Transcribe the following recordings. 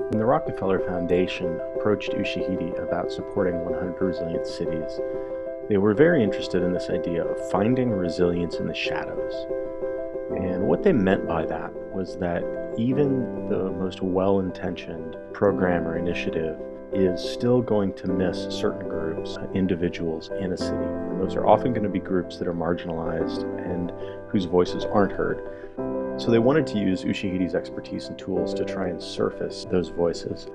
When the Rockefeller Foundation approached Ushahidi about supporting 100 resilient cities, they were very interested in this idea of finding resilience in the shadows. And what they meant by that was that even the most well-intentioned program or initiative is still going to miss certain groups, individuals in a city. And those are often going to be groups that are marginalized and whose voices aren't heard. So they wanted to use Ushahidi's expertise and tools to try and surface those voices.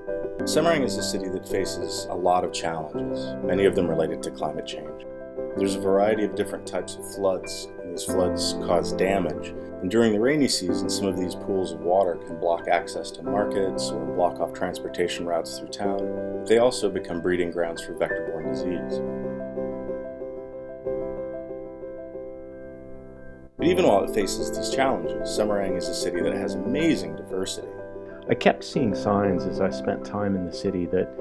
Semarang is a city that faces a lot of challenges, many of them related to climate change. There's a variety of different types of floods, and these floods cause damage. And during the rainy season, some of these pools of water can block access to markets or block off transportation routes through town. They also become breeding grounds for vector-borne disease. But even while it faces these challenges, Semarang is a city that has amazing diversity. I kept seeing signs as I spent time in the city that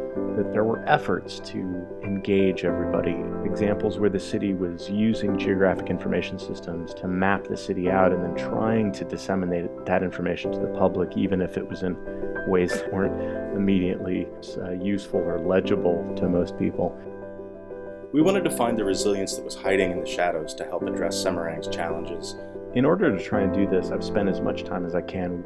there were efforts to engage everybody. Examples where the city was using geographic information systems to map the city out and then trying to disseminate that information to the public, even if it was in ways that weren't immediately useful or legible to most people. We wanted to find the resilience that was hiding in the shadows to help address Semarang's challenges. In order to try and do this, I've spent as much time as I can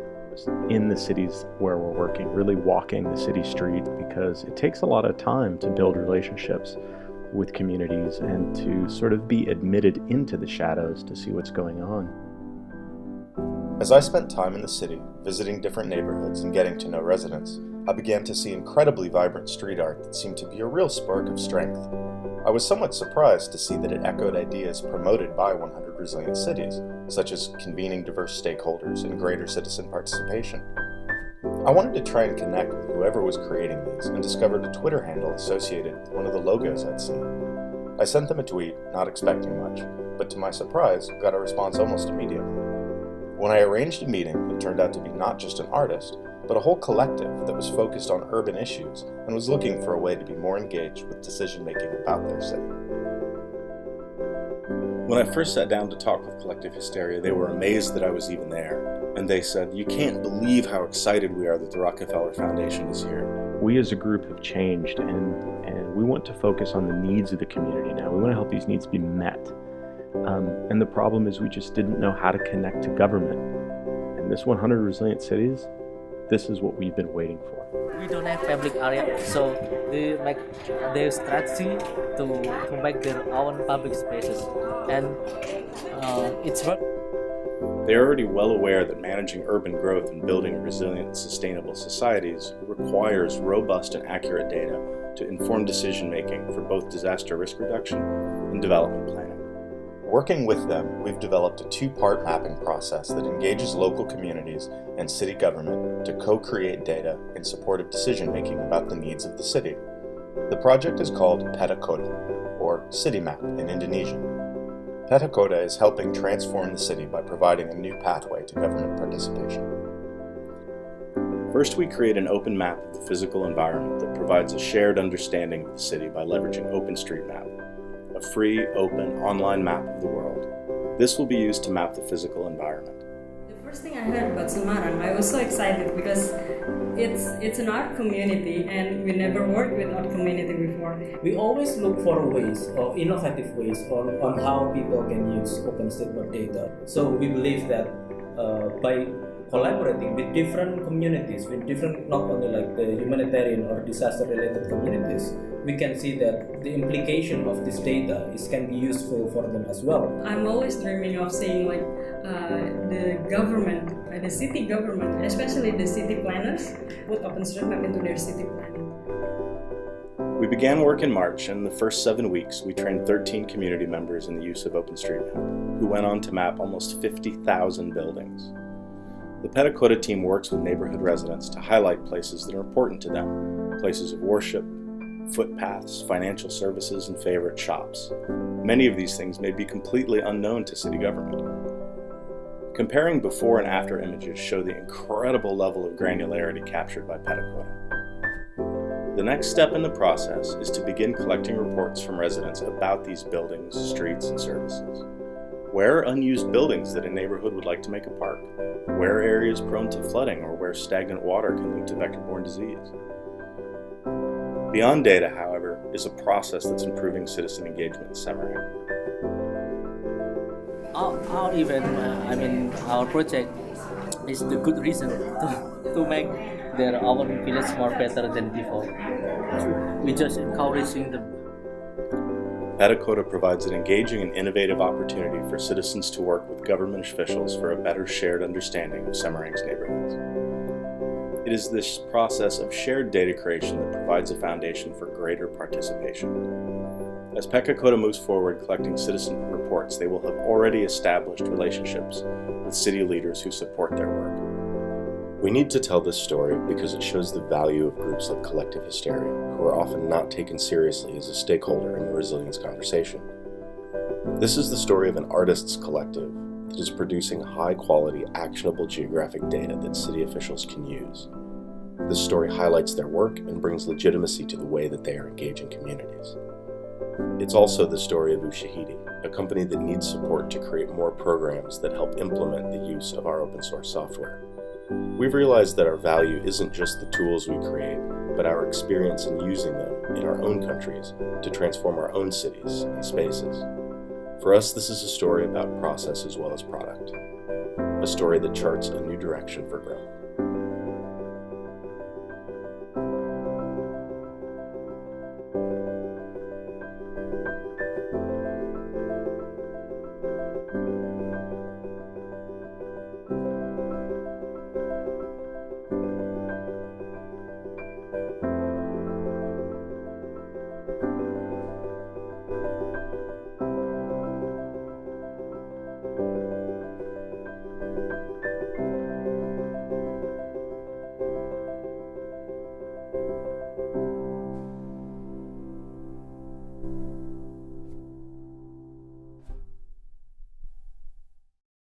in the cities where we're working, really walking the city streets, because it takes a lot of time to build relationships with communities and to sort of be admitted into the shadows to see what's going on. As I spent time in the city, visiting different neighborhoods and getting to know residents, I began to see incredibly vibrant street art that seemed to be a real spark of strength. I was somewhat surprised to see that it echoed ideas promoted by 100 Resilient Cities, such as convening diverse stakeholders and greater citizen participation. I wanted to try and connect with whoever was creating these and discovered a Twitter handle associated with one of the logos I'd seen. I sent them a tweet, not expecting much, but to my surprise, got a response almost immediately. When I arranged a meeting, it turned out to be not just an artist, but a whole collective that was focused on urban issues and was looking for a way to be more engaged with decision-making about their city. When I first sat down to talk with Collective Hysteria, they were amazed that I was even there. And they said, "You can't believe how excited we are that the Rockefeller Foundation is here." We as a group have changed, and we want to focus on the needs of the community now. We want to help these needs be met. And the problem is we just didn't know how to connect to government. And this 100 Resilient Cities, this is what we've been waiting for. We don't have public area, so they make their strategy to make their own public spaces, and it's work. They're already well aware that managing urban growth and building resilient and sustainable societies requires robust and accurate data to inform decision-making for both disaster risk reduction and development planning. Working with them, we've developed a two-part mapping process that engages local communities and city government to co-create data in support of decision-making about the needs of the city. The project is called Peta Kota, or City Map in Indonesian. Peta Kota is helping transform the city by providing a new pathway to government participation. First, we create an open map of the physical environment that provides a shared understanding of the city by leveraging OpenStreetMap, a free, open, online map of the world. This will be used to map the physical environment. The first thing I heard about Semarang, I was so excited because it's an art community and we never worked with art community before. We always look for ways or innovative ways on how people can use OpenStreetMap data. So we believe that by collaborating with different communities, with different, not only like the humanitarian or disaster-related communities, we can see that the implication of this data can be useful for them as well. I'm always dreaming of seeing like the government, the city government, especially the city planners, put OpenStreetMap into their city planning. We began work in March, and in the first 7 weeks, we trained 13 community members in the use of OpenStreetMap, who went on to map almost 50,000 buildings. The Peta Kota team works with neighborhood residents to highlight places that are important to them, places of worship, footpaths, financial services, and favorite shops. Many of these things may be completely unknown to city government. Comparing before and after images show the incredible level of granularity captured by Peta Kota. The next step in the process is to begin collecting reports from residents about these buildings, streets, and services. Where are unused buildings that a neighborhood would like to make a park? Where are areas prone to flooding or where stagnant water can lead to vector-borne disease? Beyond data, however, is a process that's improving citizen engagement in Semarang. Our event, our project is the good reason to make their own village more better than before. We just encouraging them. Pedakota provides an engaging and innovative opportunity for citizens to work with government officials for a better shared understanding of Semarang's neighborhoods. It is this process of shared data creation that provides a foundation for greater participation. As Pedakota moves forward collecting citizen reports, they will have already established relationships with city leaders who support their work. We need to tell this story because it shows the value of groups like Collective Hysteria, who are often not taken seriously as a stakeholder in the resilience conversation. This is the story of an artists' collective that is producing high-quality, actionable geographic data that city officials can use. This story highlights their work and brings legitimacy to the way that they are engaging communities. It's also the story of Ushahidi, a company that needs support to create more programs that help implement the use of our open source software. We've realized that our value isn't just the tools we create, but our experience in using them in our own countries to transform our own cities and spaces. For us, this is a story about process as well as product, a story that charts a new direction for growth.